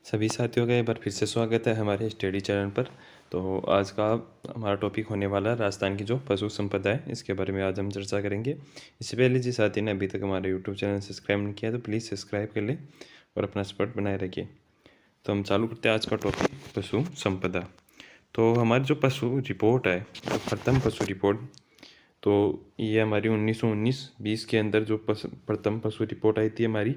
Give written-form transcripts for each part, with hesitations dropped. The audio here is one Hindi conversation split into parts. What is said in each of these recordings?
सभी साथियों का एक बार फिर से स्वागत है हमारे स्टडी चैनल पर। तो आज का हमारा टॉपिक होने वाला है राजस्थान की जो पशु संपदा है, इसके बारे में आज हम चर्चा करेंगे। इससे पहले जिस साथी ने अभी तक हमारे यूट्यूब चैनल सब्सक्राइब नहीं किया तो प्लीज़ सब्सक्राइब कर लें और अपना सपोर्ट बनाए रखिए। तो हम चालू करते हैं आज का टॉपिक, पशु संपदा। तो हमारी जो पशु रिपोर्ट है, जो प्रथम पशु रिपोर्ट, तो ये हमारी 1919-20 के अंदर जो प्रथम पशु रिपोर्ट आई थी हमारी,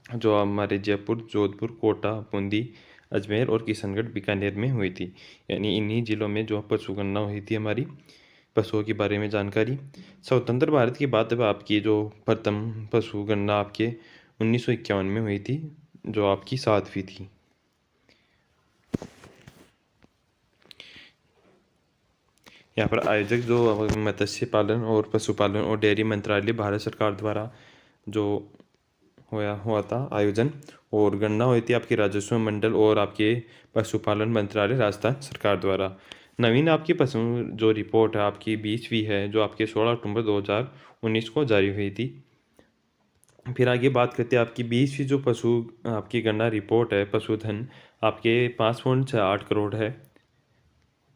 जो हमारे जयपुर, जोधपुर, कोटा, बूंदी, अजमेर और किशनगढ़, बीकानेर में हुई थी। यानी इन्हीं जिलों में जो पशु गणना हुई थी हमारी, पशुओं के बारे में जानकारी। स्वतंत्र भारत की बात अब आपकी जो प्रथम पशु गणना आपके 1951 में हुई थी, जो आपकी 7वीं थी। यहाँ पर आयोजक जो मत्स्य पालन और पशुपालन और डेयरी मंत्रालय, भारत सरकार द्वारा जो हुआ था आयोजन, और गणना हुई थी आपके राजस्व मंडल और आपके पशुपालन मंत्रालय, राजस्थान सरकार द्वारा। नवीन आपकी पशु जो रिपोर्ट है आपकी 20वीं है, जो आपके 16 अक्टूबर 2019 को जारी हुई थी। फिर आगे बात करते हैं आपकी 20वीं जो पशु आपकी गणना रिपोर्ट है, पशुधन आपके 5.68 करोड़ है।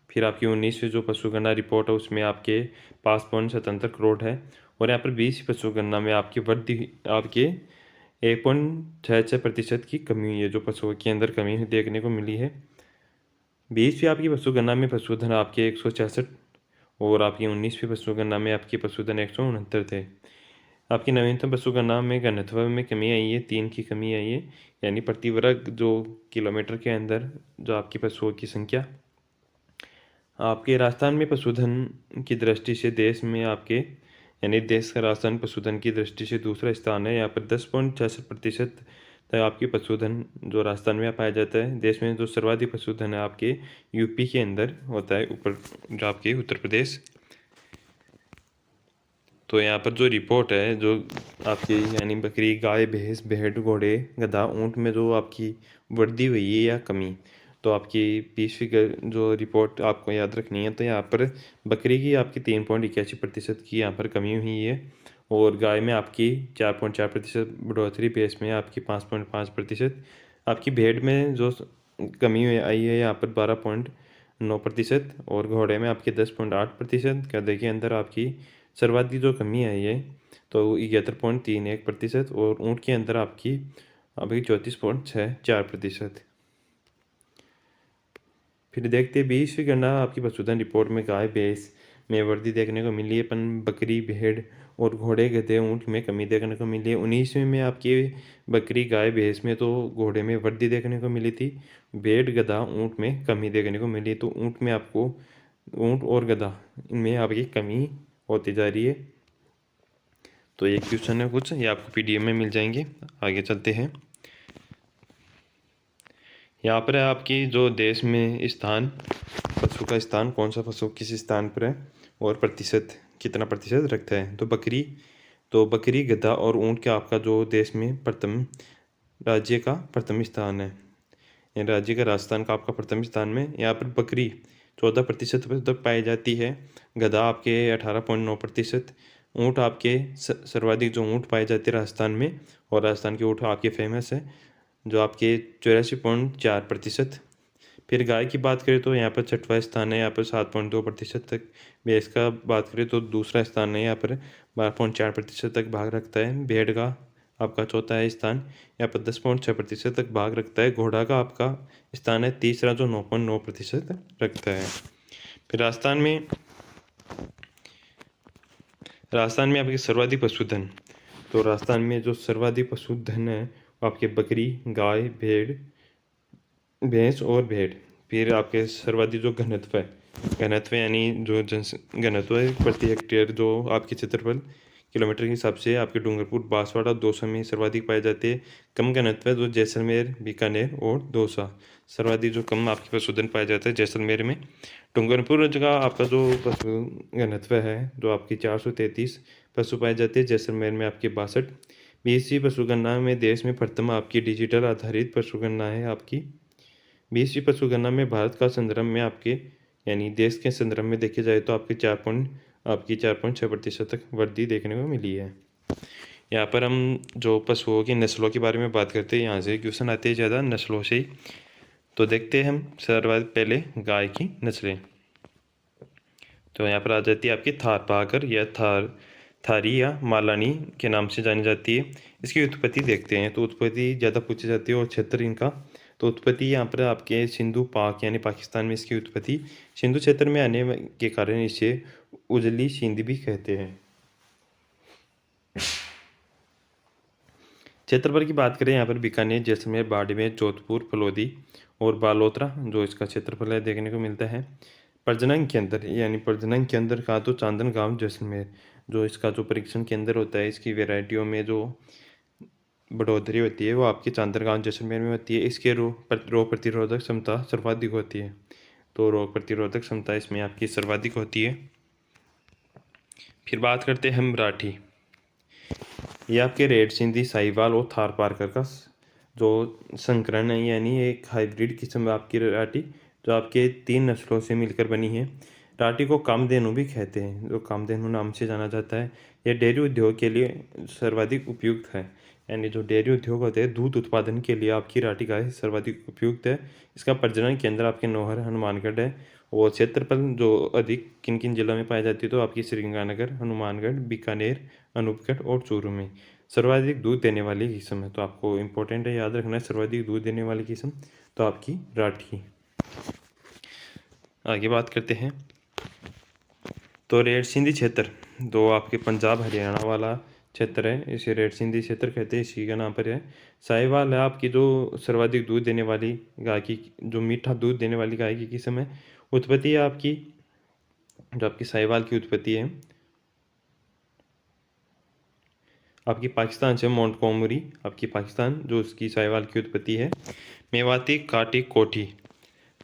फिर आपकी 19वीं जो पशु गणना रिपोर्ट है उसमें आपके 5.77 करोड़ है। और यहाँ पर 20वीं पशु गणना में आपकी वृद्धि आपके 1.66% की कमी हुई है, जो पशुओं के अंदर कमी देखने को मिली है। 20वीं आपकी पशु गणना में पशुधन आपके 166 और आपकी 19वीं पशु गणना में आपकी पशुधन 169 थे। आपकी नवीनतम पशु गणना में घनत्व में कमी आई है, 3 की कमी आई है। यानी प्रति वर्ग जो किलोमीटर के अंदर जो आपकी पशुओं की संख्या, आपके राजस्थान में पशुधन की दृष्टि से देश में आपके यानी देश का राजस्थान पशुधन की दृष्टि से दूसरा स्थान है। यहाँ पर 10.66% तक आपकी पशुधन जो राजस्थान में पाया जाता है। देश में जो सर्वाधिक पशुधन है आपके यूपी के अंदर होता है, ऊपर जो आपके उत्तर प्रदेश। तो यहाँ पर जो रिपोर्ट है जो आपकी यानी बकरी, गाय, भैंस, भेड़, घोड़े, गधा, ऊँट में जो आपकी वृद्धि हुई है या कमी, तो आपकी 20वीं जो रिपोर्ट आपको याद रखनी है। तो यहाँ पर बकरी की आपकी 3.81% की यहाँ पर कमी हुई है, और गाय में आपकी 4.4% बढ़ोतरी, भैंस में आपकी 5.5%, आपकी भेड़ में जो कमी आई है यहाँ पर 12.9%, और घोड़े में आपकी 10.8%, गधे के अंदर आपकी सर्वाधिक जो कमी आई है तो 71.31%, और ऊँट के अंदर आपकी अभी 34.64%। फिर देखते हैं 20वीं गणना आपकी पशुधन रिपोर्ट में गाय, भैंस में वृद्धि देखने को मिली है, बकरी, भेड़ और घोड़े, गधे, ऊँट में कमी देखने को मिली है। 19वीं में आपकी बकरी, गाय, भैंस में तो घोड़े में वृद्धि देखने को मिली थी, भेड़, गधा, ऊँट में कमी देखने को मिली। तो ऊँट में आपको, ऊँट और गधा इनमें आपकी कमी होती जा रही है। तो ये क्वेश्चन है कुछ, ये आपको PDF में मिल जाएंगे। आगे चलते हैं। यहाँ पर है आपकी जो देश में स्थान, पशु का स्थान, कौन सा पशु किस स्थान पर है और प्रतिशत कितना प्रतिशत रखता है। तो बकरी, गधा और ऊँट का आपका जो देश में प्रथम राज्य का प्रथम स्थान है। राज्य का राजस्थान का आपका प्रथम स्थान में। यहाँ पर बकरी 14% तक पाई जाती है, गधा आपके 18.9%, ऊँट आपके सर्वाधिक जो ऊँट पाए जाते हैं राजस्थान में, और राजस्थान के ऊँट आपके फेमस है जो आपके 84.4%। फिर गाय की बात करें तो यहाँ पर 6वां स्थान है, यहाँ पर 7.2% तक। भैंस का बात करें तो दूसरा स्थान है, यहाँ पर 12.4% तक भाग रखता है। भेड़ का आपका चौथा है स्थान, यहाँ पर 10.6% तक भाग रखता है। घोड़ा का आपका स्थान है तीसरा, जो 9.9% रखता है। फिर राजस्थान में आपके सर्वाधिक पशुधन, तो राजस्थान में जो सर्वाधिक पशुधन है वो आपके बकरी, गाय, भेड़, भैंस और भेड़। फिर आपके सर्वाधिक जो घनत्व है, घनत्व यानी जो घनत्व है प्रति हेक्टेयर, जो आपके क्षेत्रफल किलोमीटर के हिसाब से आपके डूंगरपुर, बांसवाड़ा, दौसा में सर्वाधिक पाए जाते हैं। कम घनत्व है जो जैसलमेर, बीकानेर और दौसा। सर्वाधिक जो कम आपके पशुधन पाया जाता है जैसलमेर में। डूंगरपुर जगह आपका जो पशु घनत्व है जो आपकी 433 पशु पाए जाते हैं, जैसलमेर में आपके 62। 20वीं पशु गणना में देश में प्रथम आपकी डिजिटल आधारित पशु गणना है आपकी। 20वीं पशु गणना में भारत का संदर्भ में आपके यानी देश के संदर्भ में देखे जाए तो आपकी 4.6% तक वृद्धि देखने को मिली है। यहाँ पर हम जो पशुओं की नस्लों के बारे में बात करते हैं, यहाँ से क्वेश्चन आते हैं ज़्यादा नस्लों से ही। तो देखते हैं हम सर्वाधिक पहले गाय की नस्लें। तो यहाँ पर आ जाती है आपकी थारपारकर या थारी या मालानी के नाम से जानी जाती है। इसकी उत्पत्ति देखते हैं, तो उत्पत्ति ज़्यादा पूछी जाती है और क्षेत्र इनका। तो उत्पत्ति यहाँ पर आपके सिंधु पाक यानी पाकिस्तान में इसकी उत्पत्ति। सिंधु क्षेत्र में आने के कारण इसे उजली सिंध भी कहते हैं। क्षेत्रफल की बात करें, यहाँ पर बीकानेर, जैसलमेर, बाड़मेर, जोधपुर, फलोदी और बालोतरा जो इसका क्षेत्रफल है देखने को मिलता है। प्रजनन केंद्र यानी प्रजनन केंद्र का तो चांदन गांव जैसलमेर जो इसका जो परीक्षण केंद्र होता है, इसकी वेराइटियों में जो बढ़ोतरी होती है वो आपके चांदन गांव जैसलमेर में होती है। इसके रोग प्रतिरोधक क्षमता सर्वाधिक होती है, तो रोग प्रतिरोधक क्षमता इसमें आपकी सर्वाधिक होती है। फिर बात करते हैं हम मराठी। ये आपके रेड सिंधी, साहिवाल और थारपारकर का जो संकरण है, यानी एक हाइब्रिड किस्म आपकी राठी जो आपके 3 नस्लों से मिलकर बनी है। राठी को कामधेनु भी कहते हैं, जो कामधेनु नाम से जाना जाता है। यह डेयरी उद्योग के लिए सर्वाधिक उपयुक्त है, यानी जो डेयरी उद्योग होते हैं दूध उत्पादन के लिए आपकी राठी गाय सर्वाधिक उपयुक्त है। इसका प्रजनन केंद्र आपके नौहर हनुमानगढ़ है। और क्षेत्रफल जो अधिक किन किन जिलों में पाई जाती है, तो आपकी श्रीगंगानगर, हनुमानगढ़, बीकानेर, अनूपगढ़ और चूरू में। सर्वाधिक दूध देने वाली किस्म है, तो आपको इम्पोर्टेंट है याद रखना है सर्वाधिक दूध देने वाली किस्म तो आपकी राठी। आगे बात करते हैं, तो रेड सिंधी क्षेत्र जो आपके पंजाब हरियाणा वाला क्षेत्र है, इसे रेड सिंधी क्षेत्र कहते हैं, इसी का नाम पर है। साहिवाल है आपकी जो सर्वाधिक दूध देने वाली गाय की, जो मीठा दूध देने वाली गाय की किस्म है। उत्पत्ति है आपकी, जो आपकी साहिवाल की उत्पत्ति है आपकी पाकिस्तान से, मोंटगोमरी आपकी पाकिस्तान जो उसकी साहिवाल की उत्पत्ति है। मेवाती काठी कोठी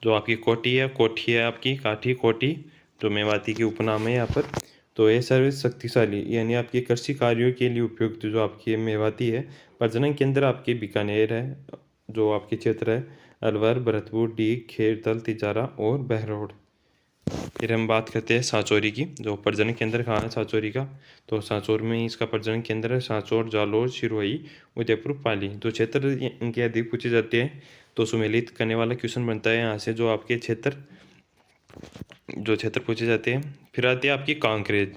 जो आपकी कोठी है आपकी काठी कोठी जो मेवाती की उपनाम है यहाँ पर। तो ये सर्व शक्तिशाली यानी आपके कृषि कार्यों के लिए उपयुक्त जो आपकी मेवाती है। प्रजनन केंद्र आपके बीकानेर है, जो आपके क्षेत्र है अलवर, भरतपुर, डीग, खेरतल, तिजारा और बहरोड। फिर हम बात करते हैं सांचौरी की, जो प्रजनन केंद्र कहाँ है सांचौरी का, तो सांचौर में ही इसका प्रजनन केंद्र है। सांचौर, जालोर, सिरोही, उदयपुर, पाली जो क्षेत्र इनके अधिक पूछे जाते हैं, तो सुमेलित करने वाला क्वेश्चन बनता है यहाँ से जो आपके क्षेत्र पूछे जाते हैं। फिर आती है आपकी कांकरेज,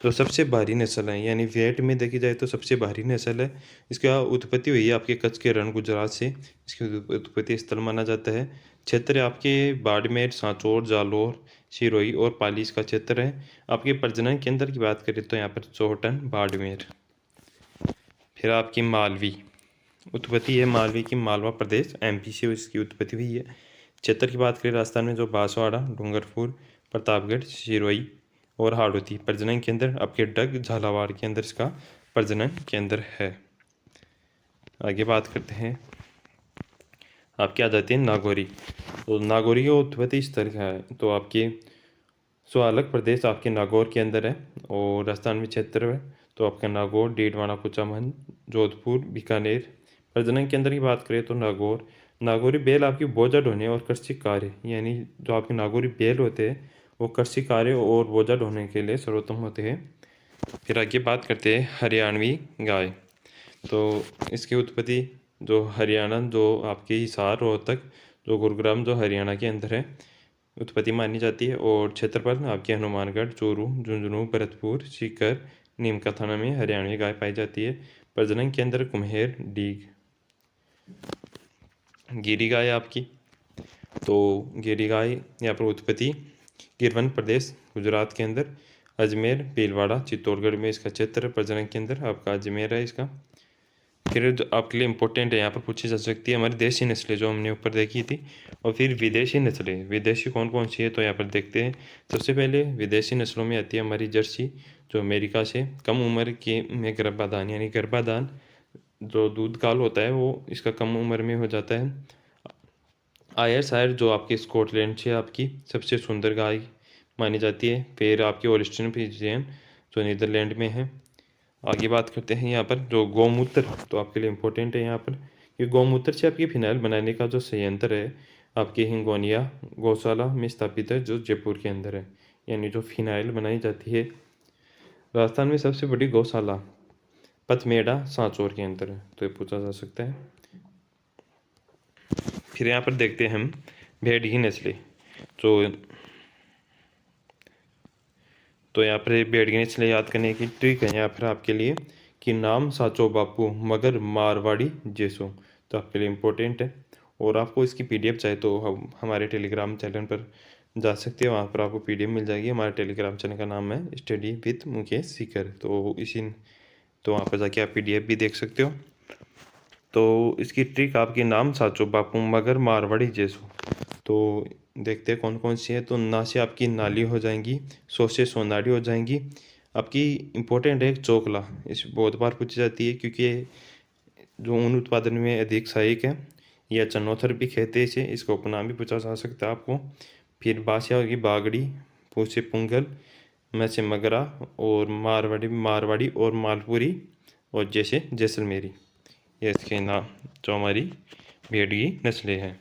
जो सबसे भारी नस्ल है, यानी वेट में देखी जाए तो सबसे भारी नस्ल है। इसका उत्पत्ति हुई है आपके कच्छ के रण गुजरात से, इसकी उत्पत्ति स्थल माना जाता है। क्षेत्र आपके बाड़मेर, सांचौर, जालोर, सिरोही और पाली इसका क्षेत्र है। आपके प्रजनन केंद्र की बात करें तो यहाँ पर चौहटन, बाड़मेर। फिर आपकी मालवी उत्पत्ति है, मालवी की मालवा प्रदेश एमपी से इसकी उत्पत्ति हुई है। क्षेत्र की बात करें राजस्थान में जो बांसवाड़ा, डूंगरपुर, प्रतापगढ़, सिरोही और हाड़ौती। प्रजनन केंद्र आपके डग, झालावाड़ के अंदर इसका प्रजनन केंद्र है। आगे बात करते हैं, आपके आ जाती है नागौरी। तो नागौरी की उत्पत्ति स्थल क्या है, तो आपके सोहालक प्रदेश आपके नागौर के अंदर है और राजस्थान में क्षेत्र है, तो आपका नागौर, डीडवाना, कुचामन, जोधपुर, बीकानेर। प्रजनन केंद्र की बात करें तो नागौरी बैल आपकी बोझा ढोने और कृषि कार्य, यानी जो आपके नागौरी बैल होते हैं वो कृषि कार्य और बोझा ढोने के लिए सर्वोत्तम होते हैं। फिर आगे बात करते हैं हरियाणवी गाय। तो इसकी उत्पत्ति जो हरियाणा, जो आपके हिसार, रोहतक, जो गुरुग्राम जो हरियाणा के अंदर है उत्पत्ति मानी जाती है। और क्षेत्रफल आपके हनुमानगढ़, चूरू, झुंझुनू, भरतपुर, सीकर, नीमका थाना में हरियाणवी गाय पाई जाती है। प्रजनन केंद्र कुम्हेर, डीग। गिरी गाय आपकी, तो गिरी गाय यहाँ पर उत्पत्ति गिरवन प्रदेश गुजरात के अंदर, अजमेर, भीलवाड़ा, चित्तौड़गढ़ में इसका क्षेत्र। प्रजनन केंद्र आपका अजमेर है इसका। फिर जो आपके लिए इम्पोर्टेंट है यहाँ पर पूछी जा सकती है हमारी देसी नस्लें जो हमने ऊपर देखी थी, और फिर विदेशी नस्लें। विदेशी कौन कौन सी है, तो यहाँ पर देखते हैं। सबसे पहले विदेशी नस्लों में आती है हमारी जर्सी, जो अमेरिका से कम उम्र के में गर्भाधान, यानी गर्भाधान जो दूध काल होता है वो इसका कम उम्र में हो जाता है। आयरशायर जो आपके स्कॉटलैंड से आपकी सबसे सुंदर गाय मानी जाती है। फिर आपकी ओलिस्टिन फ्रीजियन जो नीदरलैंड में है। आगे बात करते हैं यहाँ पर जो गौमूत्र, तो आपके लिए इम्पोर्टेंट है यहाँ पर। ये गौमूत्र से आपकी फिनाइल बनाने का जो संयंत्र है आपके हिंगोनिया गौशाला में स्थापित है, जो जयपुर के अंदर है, यानी जो फिनाइल बनाई जाती है। राजस्थान में सबसे बड़ी गौशाला पथमेड़ा सांचौर के अंदर है, तो ये पूछा जा सकता है। फिर यहाँ पर देखते हैं हम भेड़ की नस्लें। तो यहाँ पर भेड़ की नस्लें याद करने की ट्रिक है यहाँ पर आपके लिए कि नाम साचो बापू मगर मारवाड़ी जैसो, तो आपके लिए इम्पोर्टेंट है। और आपको इसकी पीडीएफ चाहिए तो हम हमारे टेलीग्राम चैनल पर जा सकते हैं, वहाँ पर आपको पीडीएफ मिल जाएगी। हमारे टेलीग्राम चैनल का नाम है स्टडी विद मुकेश सीकर, तो वहाँ पर जाके आप पीडीएफ भी देख सकते हो। तो इसकी ट्रिक आपके नाम साचो बापू मगर मारवाड़ी जैसो, तो देखते हैं कौन कौन सी है। तो ना से आपकी नाली हो जाएंगी, सो से सोनाड़ी हो जाएंगी। आपकी इम्पोर्टेंट है चोकला, इस बहुत बार पूछी जाती है क्योंकि जो ऊन उत्पादन में अधिक सहायक है, या चनौथर भी कहते हैं इसे, इसका उपनाम भी पूछा जा सकता है आपको। फिर बासिया होगी बागड़ी, पूछे पुंगल, में से मगरा, और मारवाड़ी और मालपुरी, और जैसे जैसलमेरी, ये इसके नाम जो हमारी भेड़ की नस्लें हैं।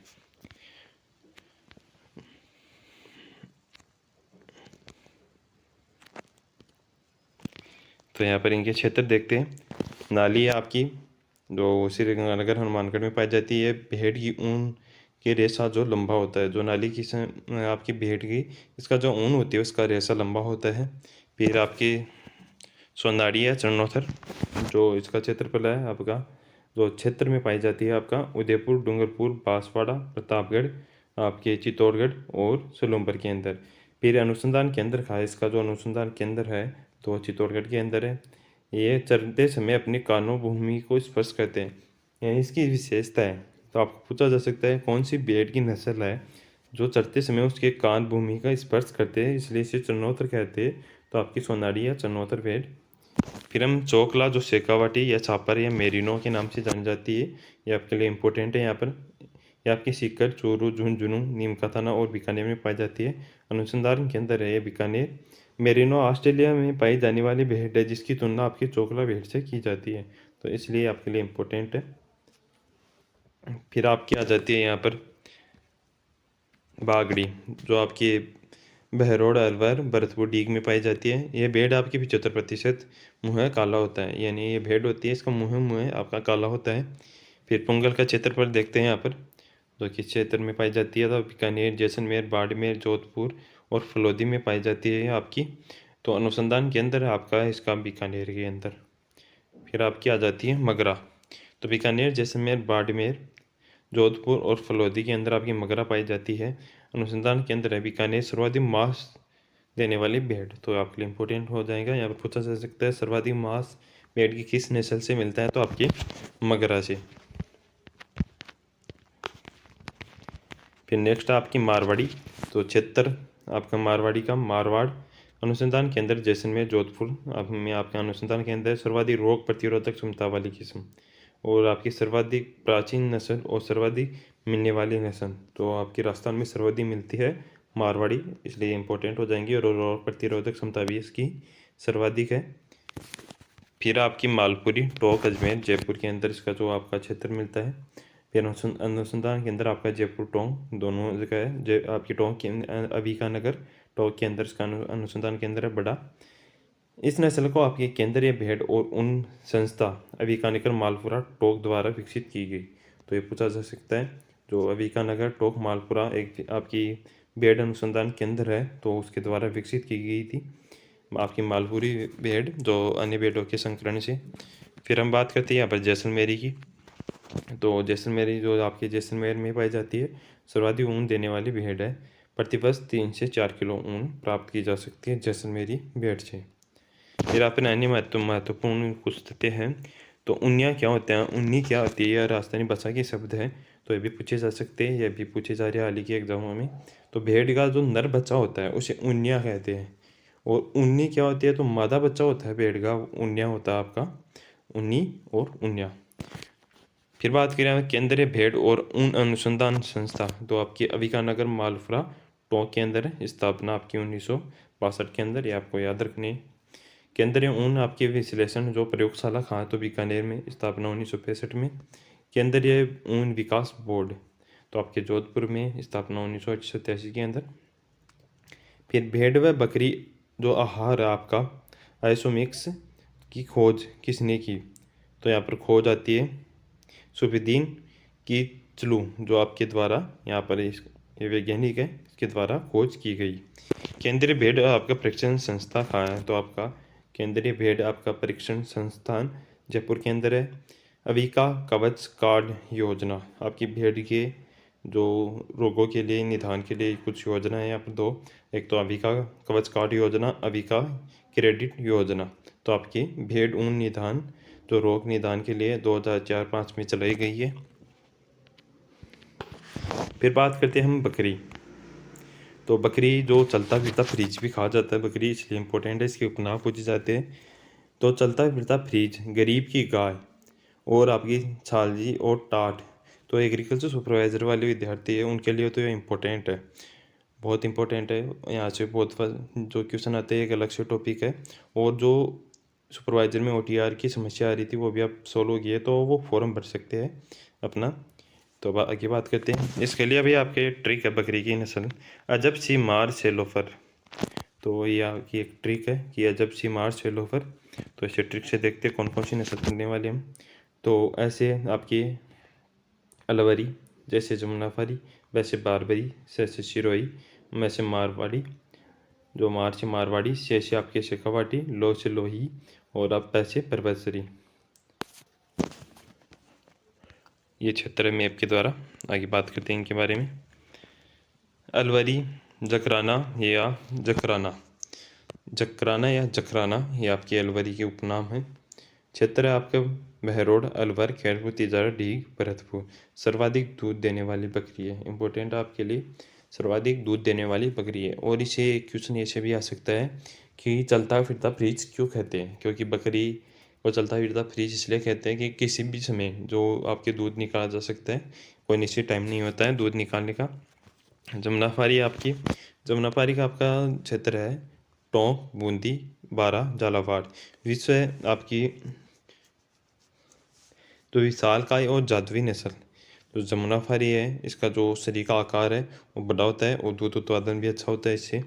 तो यहाँ पर इनके क्षेत्र देखते हैं। नाली है आपकी जो श्रीगंगानगर हनुमानगढ़ में पाई जाती है। भेड़ की ऊन के रेशा जो लंबा होता है, जो नाली की आपकी भेड़ की इसका जो ऊन होती है उसका रेशा लंबा होता है। फिर आपकी सोनाड़ी है चरणोथर, जो इसका क्षेत्रफल है आपका, जो क्षेत्र में पाई जाती है आपका उदयपुर, डूंगरपुर, बांसवाड़ा, प्रतापगढ़, आपके चित्तौड़गढ़ और सोलंबर के अंदर। फिर अनुसंधान केंद्र का इसका जो अनुसंधान केंद्र है तो चित्तौड़गढ़ के अंदर है। ये चरते समय अपनी कानों भूमि को स्पर्श करते हैं, यानी इसकी विशेषता है। तो आपको पूछा जा सकता है कौन सी भेड़ की नस्ल है जो चरते समय उसके कान भूमि का स्पर्श करते हैं इसलिए इसे चरनोतर कहते हैं, तो आपकी सोनाड़ी या चरनोतर भेड़। फिर हम चोकला जो शेखावाटी या छापर या मेरिनो के नाम से जानी जाती है, ये आपके लिए इम्पोर्टेंट है यहाँ पर। ये आपकी सीकर, चूरू, झुंझुनू, नीमकाथाना और बीकानेर में पाई जाती है। अनुसंधान के अंदर है ये बीकानेर। मेरिनो ऑस्ट्रेलिया में पाई जाने वाली भेड़ है जिसकी तुलना आपकी चोकला भेड़ से की जाती है, तो इसलिए आपके लिए इम्पोर्टेंट है। फिर आपकी आ जाती है यहाँ पर बागड़ी, जो आपकी बहरोड़, अलवर, भरतपुर डीग में पाई जाती है। ये भेड़ आपकी 75% मुँह काला होता है, यानी ये भेड़ होती है इसका मुँह आपका काला होता है। फिर पुंगल का क्षेत्रफल देखते हैं यहाँ पर, जो किस क्षेत्र में पाई जाती है। तो बीकानेर, जैसलमेर, बाड़मेर, जोधपुर और फलोदी में पाई जाती है आपकी। तो अनुसंधान के अंदर आपका इसका बीकानेर के अंदर। फिर आपकी आ जाती है मगरा, तो बीकानेर, जैसलमेर, बाड़मेर, जोधपुर और फलोदी के अंदर आपकी मगरा पाई जाती है। अनुसंधान के अंदर है बीकानेर सर्वाधिक मांस देने वाली भेड़, तो आपके लिए इम्पोर्टेंट हो जाएगा। यहाँ पर पूछा जा सकता है सर्वाधिक मांस भेड़ की किस नस्ल से मिलता है, तो आपकी मगरा से। फिर नेक्स्ट आपकी मारवाड़ी, तो क्षेत्र आपका मारवाड़ी का मारवाड़। अनुसंधान केंद्र जैसलमेर, जोधपुर में आपका अनुसंधान केंद्र है। सर्वाधिक रोग प्रतिरोधक क्षमता वाली किस्म, और आपकी सर्वाधिक प्राचीन नस्ल और सर्वाधिक मिलने वाली नस्ल, तो आपकी राजस्थान में सर्वाधिक मिलती है मारवाड़ी, इसलिए इम्पोर्टेंट हो जाएंगी। और रोग प्रतिरोधक क्षमता भी इसकी सर्वाधिक है। फिर आपकी मालपुरी, टोंक, अजमेर, जयपुर के अंदर इसका जो आपका क्षेत्र मिलता है। फिर अनुसंधान के अंदर आपका जयपुर, टोंक दोनों जगह है। आपकी टोंक के अभिकानगर, टोंक के अंदर इसका अनुसंधान केंद्र है बड़ा। इस नस्ल को आपके केंद्रीय भेड़ और उन संस्था अभिकानगर, मालपुरा, टोंक द्वारा विकसित की गई, तो ये पूछा जा सकता है। जो अभिकानगर, टोंक, मालपुरा एक आपकी भेड़ अनुसंधान केंद्र है, तो उसके द्वारा विकसित की गई थी आपकी मालपुरी भेड़, जो अन्य भेड़ों के संकरण से। फिर हम बात करते हैं यहाँ पर जैसलमेरी की, तो जैसलमेरी जो आपके जैसलमेर में पाई जाती है सर्वाधिक ऊन देने वाली भेड़ है। प्रतिवर्ष 3 से 4 किलो ऊन प्राप्त की जा सकती है जैसलमेरी भेड़ से। फिर अपने अन्य महत्वपूर्ण कुछ तथ्य हैं। तो उन्नियाँ क्या होते हैं, उन्नी क्या होती है, यह राजस्थानी भाषा के शब्द है, तो ये भी पूछे जा सकते हैं, ये भी पूछे जा रहे हैं हाल ही के एग्जामों में। तो भेड़ का जो नर बच्चा होता है उसे उन्नियाँ कहते हैं। और उन्नी क्या होती है, तो मादा बच्चा होता है भेड़ का, उन्नियाँ होता है आपका, उन्नी और उन्नियाँ। फिर बात करें केंद्रीय भेड़ और ऊन अनुसंधान संस्था, तो आपकी अभिकानगर, मालपुरा, टोंक के अंदर है। स्थापना आपकी 1962 के अंदर, ये आपको याद रखनी है। केंद्रीय ऊन आपके विश्लेषण जो प्रयोगशाला कहाँ है, तो बीकानेर में, स्थापना 1965 में। केंद्रीय ऊन विकास बोर्ड, तो आपके जोधपुर में, स्थापना 1987 के अंदर। फिर भेड़ व बकरी जो आहार है आपका आइसोमिक्स की खोज किसने की, तो यहाँ पर खोज आती है सुफीदीन की चलू, जो आपके द्वारा यहाँ पर ये वैज्ञानिक है, इसके द्वारा खोज की गई। केंद्रीय भेड़ आपका परीक्षण संस्था कहाँ है? तो आपका केंद्रीय भेड़ आपका परीक्षण संस्थान जयपुर के अंदर है। अविका कवच कार्ड योजना, आपकी भेड़ के जो रोगों के लिए निदान के लिए कुछ योजना है यहाँ पर दो, एक तो अविका कवच कार्ड योजना, अविका क्रेडिट योजना। तो आपकी भेड़ ऊन निदान जो रोग निदान के लिए 2004-5 में चलाई गई है। फिर बात करते हैं हम बकरी। तो बकरी जो चलता फिरता फ्रिज भी कहा जाता है बकरी, इसलिए इम्पोर्टेंट है, इसके उपनाम पूछे जाते हैं। तो चलता फिरता फ्रिज, गरीब की गाय और आपकी छालजी और टाट। तो एग्रीकल्चर सुपरवाइज़र वाले विद्यार्थी है उनके लिए तो ये इम्पोर्टेंट है, बहुत इंपॉर्टेंट है। यहाँ से बहुत जो क्वेश्चन आते हैं एक अलग से टॉपिक है। और जो सुपरवाइज़र में OTR की समस्या आ रही थी वो भी आप सोल्व हो गई है, तो वो फॉर्म भर सकते हैं अपना। तो आगे बात करते हैं, इसके लिए अभी आपके ट्रिक है बकरी की नस्ल अजब सी मार से लोफर। तो ये आपकी एक ट्रिक है कि अजब सी मार से लोफर। तो इसे ट्रिक से देखते हैं कौन कौन सी नस्ल करने वाले हम। तो ऐसे आपकी अलवरी, जैसे जमुनाफरी, वैसे बारबरी, जैसे सिरोही, वैसे मारवाड़ी, जो मार से मारवाड़ी, से आपके शेखावाटी, लो से लोही, और आप पैसे परबसरी। ये क्षेत्र मैप के द्वारा आगे बात करते हैं इनके बारे में। अलवरी, जकराना या जकराना, जकराना या जकराना ये आपकी अलवरी के उपनाम है। क्षेत्र है आपका बहरोड, अलवर, खैरपुर, तिजारा, डीग, भरतपुर। सर्वाधिक दूध देने वाली बकरी है, इंपॉर्टेंट आपके लिए, सर्वाधिक दूध देने वाली बकरी है। और इसे क्वेश्चन ऐसे भी आ सकता है कि चलता फिरता फ्रिज क्यों कहते हैं? क्योंकि बकरी को चलता फिरता फ्रिज इसलिए कहते हैं कि किसी भी समय जो आपके दूध निकाला जा सकता है, कोई निश्चित टाइम नहीं होता है दूध निकालने का। जमुनापारी आपकी, जमुनापारी का आपका क्षेत्र है टोंक, बूंदी, बारा, झालावाड़। विश्व आपकी तो विशालकाय और जादुई नस्ल, जो जमुनापारी है इसका जो शरीर का आकार है वो बड़ा होता है और दूध उत्पादन भी अच्छा होता है इससे।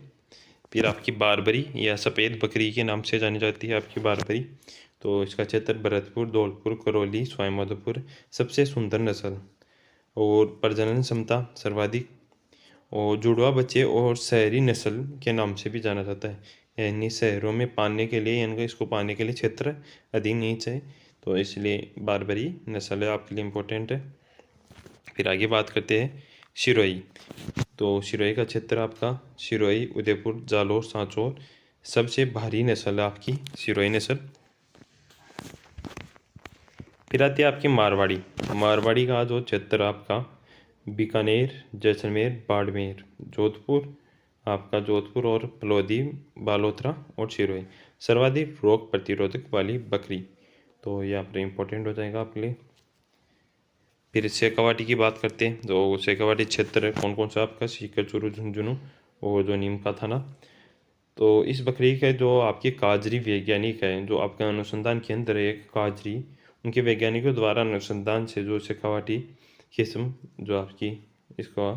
फिर आपकी बारबरी या सफ़ेद बकरी के नाम से जानी जाती है आपकी बारबरी। तो इसका क्षेत्र भरतपुर, धौलपुर, करौली, सवाईमाधोपुर। सबसे सुंदर नस्ल और प्रजनन क्षमता सर्वाधिक, और जुड़वा बच्चे और शहरी नस्ल के नाम से भी जाना जाता है, यानी शहरों में पाने के लिए, यानी इसको पाने के लिए क्षेत्र अधिक नहीं चाहिए, तो इसलिए बारबरी नस्ल है आपके लिए इम्पोर्टेंट है। फिर आगे बात करते हैं सिरोही। तो सिरोही का क्षेत्र आपका सिरोही, उदयपुर, जालोर, सांचौर। सबसे भारी नस्ल है आपकी सिरोही नस्ल। फिर आती है आपकी मारवाड़ी। मारवाड़ी का जो क्षेत्र आपका बीकानेर, जैसलमेर, बाड़मेर, जोधपुर, आपका जोधपुर और फलोदी, बालोतरा और सिरोही। सर्वाधिक रोग प्रतिरोधक वाली बकरी, तो ये यहाँ पर इम्पोर्टेंट हो जाएगा आपके लिए। फिर शेखावाटी की बात करते हैं, जो शेखावाटी क्षेत्र है कौन कौन सा आपका सीकर, चूरू, झुंझुनू और जो नीम का थाना। तो इस बकरी के जो आपके काजरी वैज्ञानिक है, जो आपका अनुसंधान केंद्र है एक काजरी, उनके वैज्ञानिकों द्वारा अनुसंधान से जो शेखावाटी किस्म जो आपकी इसका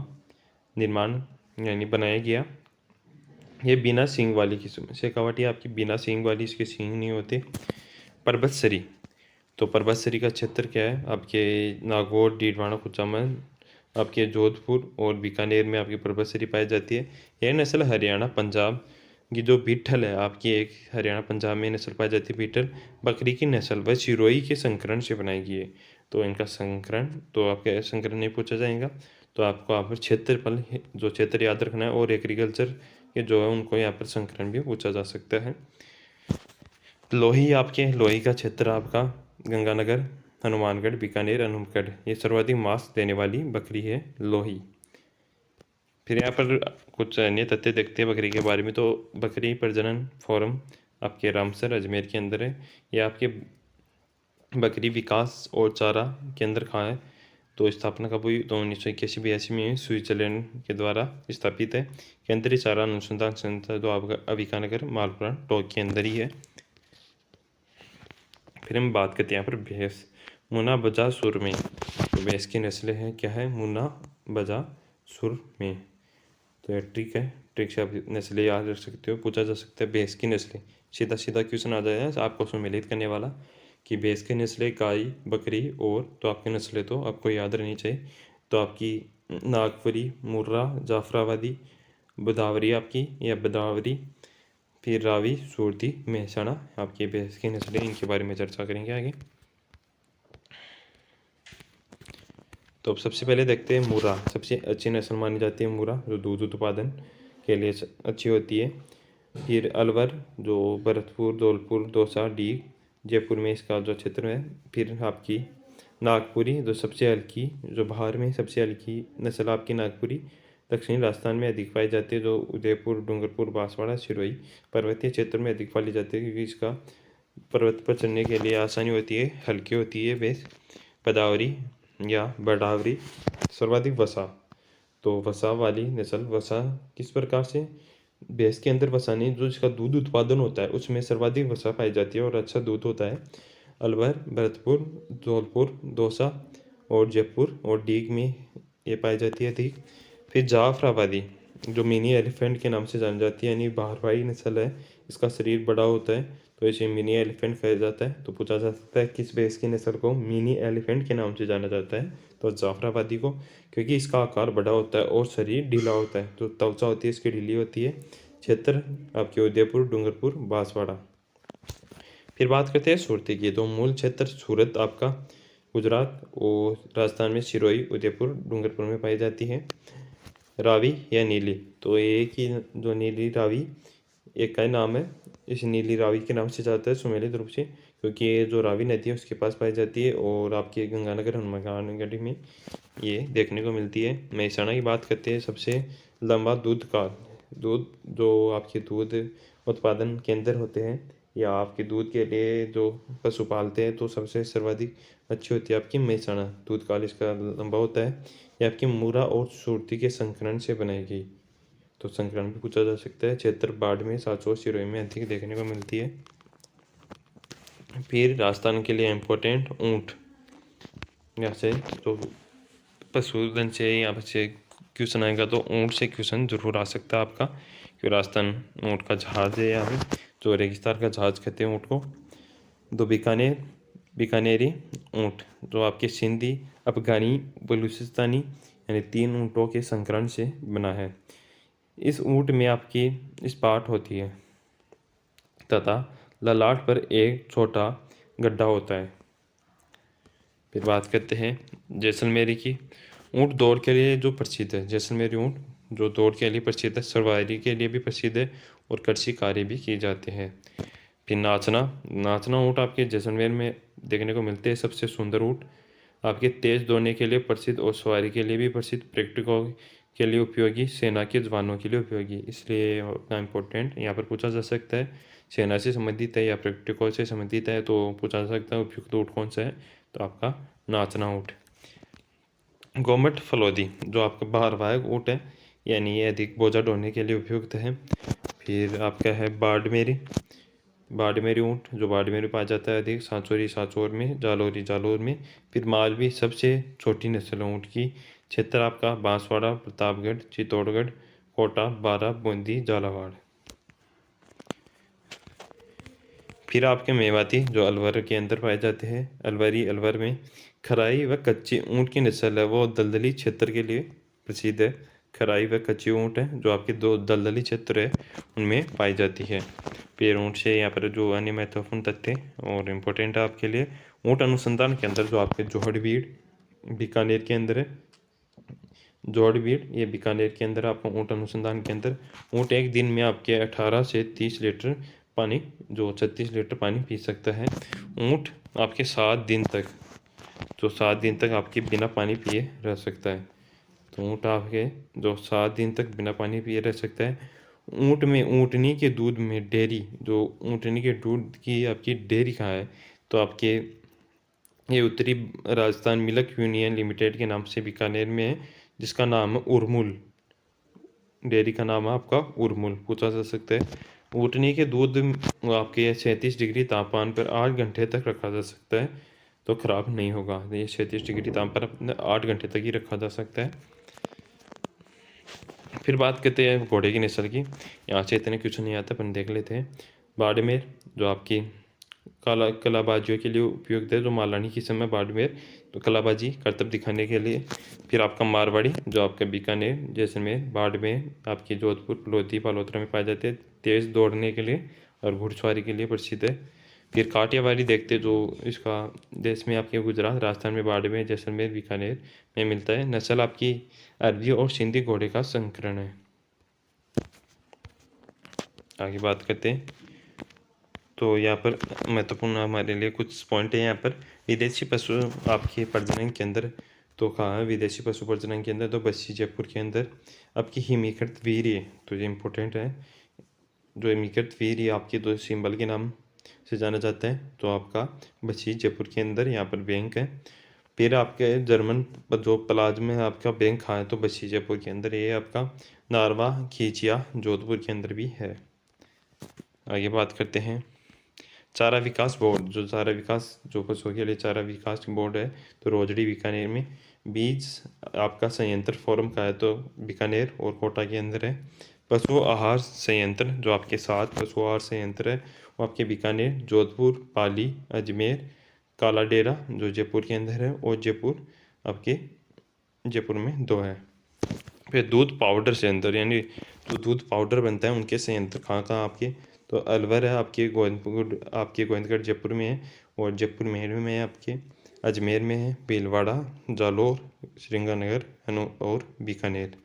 निर्माण यानी बनाया गया, ये बिना सींग वाली किस्म शेखावाटी आपकी बिना सींग वाली, इसके सींग नहीं होते। परबतसरी, तो परबतसरी का क्षेत्र क्या है आपके नागौर, डीडवाना, कुचामन, आपके जोधपुर और बीकानेर में आपकी परबतसरी पाई जाती है। यह नस्ल हरियाणा, पंजाब की जो बीटल है आपकी, एक हरियाणा पंजाब में नस्ल पाई जाती है बीटल बकरी की नस्ल, वह सिरोही के संकरण से बनाई गई है। तो इनका संकरण, तो आपका संकरण नहीं पूछा जाएगा, तो आपको यहाँ पर क्षेत्रफल जो क्षेत्र याद रखना है, और एग्रीकल्चर के जो है उनको यहाँ पर संकरण भी पूछा जा सकता है। लोही, आपके लोही का क्षेत्र आपका गंगानगर, हनुमानगढ़, बीकानेर, अनूपगढ़। ये सर्वाधिक मांस देने वाली बकरी है लोही। फिर यहाँ पर कुछ अन्य तथ्य देखते हैं बकरी के बारे में। तो बकरी प्रजनन फोरम आपके रामसर, अजमेर के अंदर है। ये आपके बकरी विकास और चारा केंद्र कहाँ है? तो स्थापना कब हुई? तो 1981-82 में स्विट्जरलैंड के द्वारा स्थापित है। केंद्रीय चारा अनुसंधान संस्था जो आपका अविकानगर, मालपुरा, टोंक के अंदर ही है। फिर हम बात करते हैं यहाँ पर भैंस, मुना बजा सुर में। तो भैंस की नस्लें हैं क्या है? मुना बजा सुर में। तो यह ट्रिक है, ट्रिक से आप नस्लें याद रख सकते हो, पूछा जा सकता है भैंस की नस्लें, सीधा सीधा क्वेश्चन आ जाएगा आपको उसमें मिलित करने वाला कि भैंस की नस्लें गाय, बकरी और तो आपकी नस्लें तो आपको याद रहनी चाहिए। तो आपकी नागपुरी, मुर्रा, जाफराबादी, बदावरी आपकी या बदावरी, फिर रावी, सूरती, मेहसाणा आपकी भैंस की नस्लें, इनके बारे में चर्चा करेंगे आगे। तो अब सबसे पहले देखते हैं मुर्रा। सबसे अच्छी नस्ल मानी जाती है मुर्रा, जो दूध उत्पादन के लिए अच्छी होती है। फिर अलवर, जो भरतपुर, धौलपुर, दौसा, डीग, जयपुर में इसका जो क्षेत्र है। फिर आपकी नागपुरी, जो सबसे हल्की, जो बाहर में सबसे हल्की नस्ल आपकी नागपुरी, दक्षिणी राजस्थान में अधिक पाई जाती है, जो उदयपुर, डूंगरपुर, बांसवाड़ा, सिरोही पर्वतीय क्षेत्र में अधिक पाली जाती है, क्योंकि इसका पर्वत पर चढ़ने के लिए आसानी होती है, हल्की होती है भैंस। पदावरी या बडावरी, सर्वाधिक वसा। तो वसा वाली नस्ल, वसा किस प्रकार से, भैंस के अंदर वसा नहीं, जो इसका दूध उत्पादन होता है उसमें सर्वाधिक वसा पाई जाती है और अच्छा दूध होता है। अलवर, भरतपुर, धौलपुर, दौसा और जयपुर और डीग में ये पाई जाती है अधिक। फिर जाफराबादी, जो मिनी एलिफेंट के नाम से जानी जाती है, यानी बाहरवाई नस्ल है, इसका शरीर बड़ा होता है तो इसे मिनी एलिफेंट कहा जाता है। तो पूछा जा सकता है किस भैंस की नस्ल को मिनी एलिफेंट के नाम से जाना जाता है, तो जाफराबादी को, क्योंकि इसका आकार बड़ा होता है और शरीर ढीला होता है, तो त्वचा होती है इसकी ढीली होती है। क्षेत्र आपके उदयपुर, डूंगरपुर, बांसवाड़ा। फिर बात करते हैं सूरती की। तो मूल क्षेत्र सूरत आपका गुजरात और राजस्थान में सिरोही, उदयपुर, डूंगरपुर में पाई जाती है। रावी या नीली, तो एक ही जो नीली रावी एक का नाम है, इस नीली रावी के नाम से जाता है सुमेलित रूप से, क्योंकि ये जो रावी नदी है उसके पास पाई जाती है और आपके गंगानगर, हनुमानगढ़ में ये देखने को मिलती है। मेहसाणा की बात करते हैं, सबसे लंबा दूध जो आपके दूध उत्पादन केंद्र होते हैं या आपके दूध के लिए जो पशु पालते हैं, तो सबसे सर्वाधिक अच्छी होती है आपकी मेहसाणा। दूध काल इसका लंबा होता है। ये आपकी मुर्रा और सुरती के संकरण से बनाई गई, तो संकरण भी पूछा जा सकता है। क्षेत्र बाड़मेर, सांचौर, सिरोही में अधिक देखने को मिलती है। फिर राजस्थान के लिए इम्पोर्टेंट ऊँट, यहाँ से तो पशुधन से यहाँ से क्वेश्चन आएगा, तो ऊँट से क्वेश्चन जरूर आ सकता है आपका, क्योंकि राजस्थान ऊँट का जहाज है, यहाँ पे जो रेगिस्तान का जहाज कहते हैं ऊँट को। दो बीकानेरी ऊँट, जो आपके सिंधी, अफगानी, बलूचिस्तानी, यानी 3 ऊँटों के संकरण से बना है। इस ऊँट में आपकी इस्पाट होती है तथा ललाट पर एक छोटा गड्ढा होता है। फिर बात करते हैं जैसलमेरी की। ऊँट दौड़ के लिए जो प्रसिद्ध है, जैसलमेरी ऊँट जो दौड़ के लिए प्रसिद्ध है, सवारी के लिए भी प्रसिद्ध है और कृषि कार्य भी किए जाते हैं। फिर नाचना ऊँट आपके जैसलमेर में देखने को मिलते हैं। सबसे सुंदर ऊँट आपके तेज दौड़ने के लिए प्रसिद्ध और सवारी के लिए भी प्रसिद्ध, पर्यटकों के लिए उपयोगी, सेना के जवानों के लिए उपयोगी, इसलिए उतना इम्पोर्टेंट यहाँ पर पूछा जा सकता है। सेना से संबंधित है या पर्यटकों से संबंधित है तो पूछा जा सकता है उपयुक्त ऊँट कौन सा है, तो आपका नाचना ऊँट। गोमट फलोदी, जो आपका भारवाहक ऊँट है, यानी ये अधिक बोझा ढोने के लिए उपयुक्त है। फिर आपका है बाड़मेरी ऊँट, जो बाड़मेर में पाया जाता है अधिक, सांचौर में, जालोर में। फिर मालवी, सबसे छोटी नस्ल ऊँट की। क्षेत्र आपका बांसवाड़ा, प्रतापगढ़, चित्तौड़गढ़, कोटा, बारा, बूंदी, झालावाड़। फिर आपके मेवाती, जो अलवर के अंदर पाए जाते हैं। अलवर में खराई व कच्ची ऊँट की नस्ल है, वो दलदली क्षेत्र के लिए प्रसिद्ध है। खराई व कच्ची ऊँट है जो आपके दो दलदली क्षेत्र है उनमें पाई जाती है। फिर ऊँट से यहाँ पर जो अन्य महत्वपूर्ण तथ्य और इम्पोर्टेंट है आपके लिए, ऊँट अनुसंधान के अंदर जो आपके जोहड़बीड़ बीकानेर के अंदर है, जोहड़बीड़ ये बीकानेर के अंदर आपको ऊँट अनुसंधान के अंदर, ऊँट एक दिन में आपके 18 से 30 लीटर पानी, जो 36 लीटर पानी पी सकता है। ऊँट आपके 7 दिन तक, जो 7 दिन तक आपके बिना पानी पिए रह सकता है। तो ऊँट आपके जो 7 दिन तक बिना पानी पिए रह सकता है। ऊँट में ऊँटनी के दूध में डेयरी, जो ऊँटनी के दूध की आपकी डेयरी कहाँ है, तो आपके ये उत्तरी राजस्थान मिल्क यूनियन लिमिटेड के नाम से बीकानेर में है, जिसका नाम है उर्मुल, डेयरी का नाम है आपका उर्मुल, पूछा जा सकता है। ऊँटनी के दूध आपके 37 डिग्री तापमान पर 8 घंटे तक रखा जा सकता है, तो खराब नहीं होगा। ये 37 डिग्री तापमान पर 8 घंटे तक ही रखा जा सकता है। फिर बात करते हैं घोड़े की नस्ल की। यहाँ से इतने क्वेश्चन नहीं आते, अपन देख लेते हैं। बाड़मेर, जो आपकी कलाबाजियों के लिए उपयुक्त है, जो मालानी किस्म है बाड़मेर, तो कलाबाजी करतब दिखाने के लिए। फिर आपका मारवाड़ी जो आपका बीकानेर, जैसलमेर, बाड़मेर, आपकी जोधपुर, लोधी, बालोतरा में पाए जाते हैं, तेज़ दौड़ने के लिए और घुड़सवारी के लिए प्रसिद्ध है। फिर काठियावाड़ी देखते जो इसका देश में आपके गुजरात, राजस्थान में बाड़मेर, जैसलमेर, बीकानेर में मिलता है। नस्ल आपकी अरबी और सिंधी घोड़े का संकरण है। आगे बात करते हैं, तो यहाँ पर महत्वपूर्ण हमारे लिए कुछ पॉइंट है यहाँ पर। विदेशी पशु आपके प्रजनन के अंदर, तो कहाँ है विदेशी पशु प्रजनन के अंदर, तो बस्सी जयपुर के अंदर आपकी हिमीकृत वीर्य, तो ये इम्पोर्टेंट है। जो हिमीकृत वीर्य आपके दो सिंबल के नाम से जाना जाता है, तो आपका बस्सी जयपुर के अंदर यहाँ पर बैंक है। फिर आपके जर्मन जो प्लाज में आपका बैंक कहाँ है, तो बस्सी जयपुर के अंदर, ये आपका नारवा खींचिया जोधपुर के अंदर भी है। आगे बात करते हैं चारा विकास बोर्ड, जो चारा विकास जो पशुओं के लिए चारा विकास बोर्ड है, तो रोजड़ी बीकानेर में। बीज आपका संयंत्र फोरम का है, तो बीकानेर और कोटा के अंदर है। पशु आहार संयंत्र जो आपके 7 पशु आहार संयंत्र है, वो आपके बीकानेर, जोधपुर, पाली, अजमेर, काला डेरा जो जयपुर के अंदर है, और जयपुर आपके जयपुर में 2 है। फिर दूध पाउडर संयंत्र, यानी जो दूध पाउडर बनता है उनके संयंत्र कहाँ कहाँ आपके, तो अलवर है आपके, गोविंदगढ़ जयपुर में है, और जयपुर मेहर में है आपके, अजमेर में है, भीलवाड़ा, जालोर, श्रीगंगानगर और बीकानेर।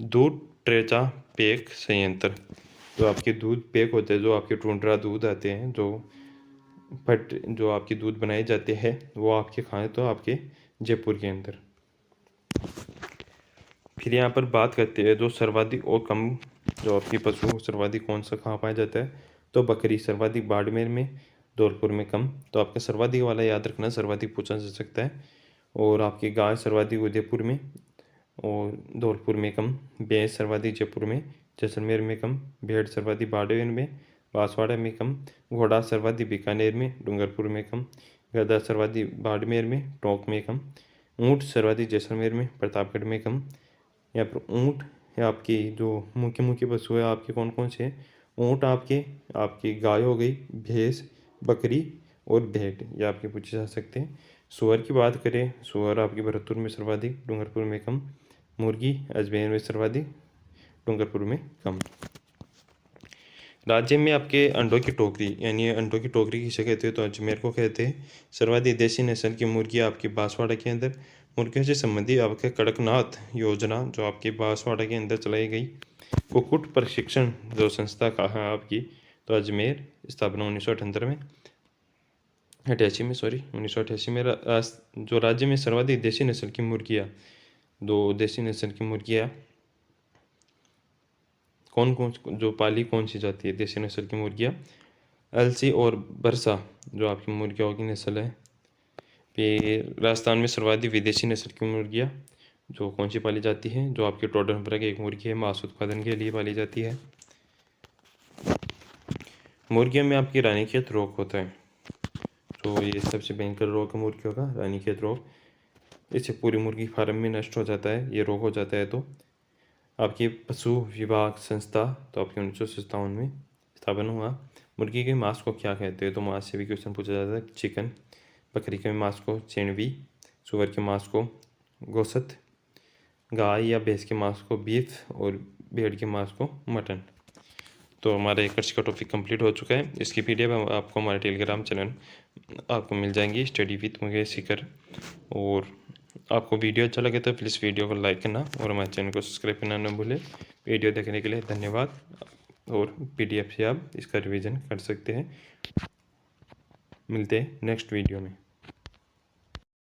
दूध ट्रेचा पैक संयंत्र, जो आपके दूध पैक होते हैं, जो आपके टुंड्रा दूध आते हैं, जो आपके दूध बनाए जाते हैं, वो आपके खाएँ तो आपके जयपुर के अंदर। फिर यहाँ पर बात करते हैं जो सर्वाधिक और कम जो आपकी पशु सर्वाधिक कौन सा कहाँ पाया जाता है, तो बकरी सर्वाधिक बाड़मेर में, धौलपुर में कम। तो आपका सर्वाधिक वाला याद रखना, सर्वाधिक पूछा जा सकता है। और आपकी गाय सर्वाधिक उदयपुर में और धौलपुर में कम। भैंस सर्वाधिक जयपुर में, जैसलमेर में कम। भेड़ सर्वाधिक बाड़मेर में, बांसवाड़ा में कम। घोड़ा सर्वाधिक बीकानेर में, डूंगरपुर में कम। गधा सर्वाधिक बाड़मेर में, टोंक में कम। ऊँट सर्वाधिक जैसलमेर में, प्रतापगढ़ में कम। यहाँ पर ऊँट है आपकी जो मुख्य पशु है आपके कौन कौन से हैं, ऊँट आपकी गाय हो गई, भैंस, बकरी और भेड़, ये आपके पूछे जा सकते हैं। सूअर की बात करें, सूअर आपके भरतपुर में सर्वाधिक, डूंगरपुर में कम। मुर्गी अजमेर में सर्वाधिक, डूंगरपुर में कम। राज्य में आपके अंडों की टोकरी, यानी अंडों की टोकरी किसे कहते हैं, तो अजमेर को कहते हैं। सर्वाधिक देसी नस्ल की मुर्गी आपकी बांसवाड़ा के अंदर। मुर्गियों से संबंधित आपके कड़कनाथ योजना जो आपके बांसवाड़ा के अंदर चलाई गई। कुक्कुट प्रशिक्षण जो संस्था कहाँ है आपकी, तो अजमेर, स्थापना 1978 में, 88 में, सॉरी 1988 में। जो राज्य में सर्वाधिक देसी नस्ल की मुर्गियाँ, दो देसी नस्ल की मुर्गियाँ कौन कौन जो पाली कौन सी जाती है देसी नस्ल की मुर्गियाँ, अलसी और बरसा जो आपकी मुर्गियों की नस्ल है। फिर राजस्थान में सर्वाधिक विदेशी नस्ल की मुर्गियाँ जो कौन सी पाली जाती है, जो आपके टोडरपुरा की एक मुर्गी है, मांस उत्पादन के लिए पाली जाती है। मुर्गियों में आपकी रानीखेत रोग होता है, तो ये सबसे भयंकर रोग है मुर्गियों का, रानीखेत रोग। इससे पूरी मुर्गी फार्म में नष्ट हो जाता है, ये रोग हो जाता है। तो आपकी पशु विभाग संस्था तो आपके 1957 में स्थापना हुआ। मुर्गी के मांस को क्या कहते हैं, तो मांस से भी क्वेश्चन पूछा जाता है, चिकन। बकरी के मांस को चेणवी, सुअर के मांस को गोश्त, गाय या भैंस के मांस को बीफ और भेड़ के मांस को मटन। तो हमारा एक का टॉपिक कंप्लीट हो चुका है। इसकी पीडीएफ आपको हमारे टेलीग्राम चैनल आपको मिल जाएंगी, स्टडी विथ मुकेश सीकर। और आपको वीडियो अच्छा लगे तो प्लीज़ वीडियो को लाइक करना और हमारे चैनल को सब्सक्राइब करना न भूलें। वीडियो देखने के लिए धन्यवाद, और पीडीएफ से आप इसका रिवीजन कर सकते हैं। मिलते हैं नेक्स्ट वीडियो में।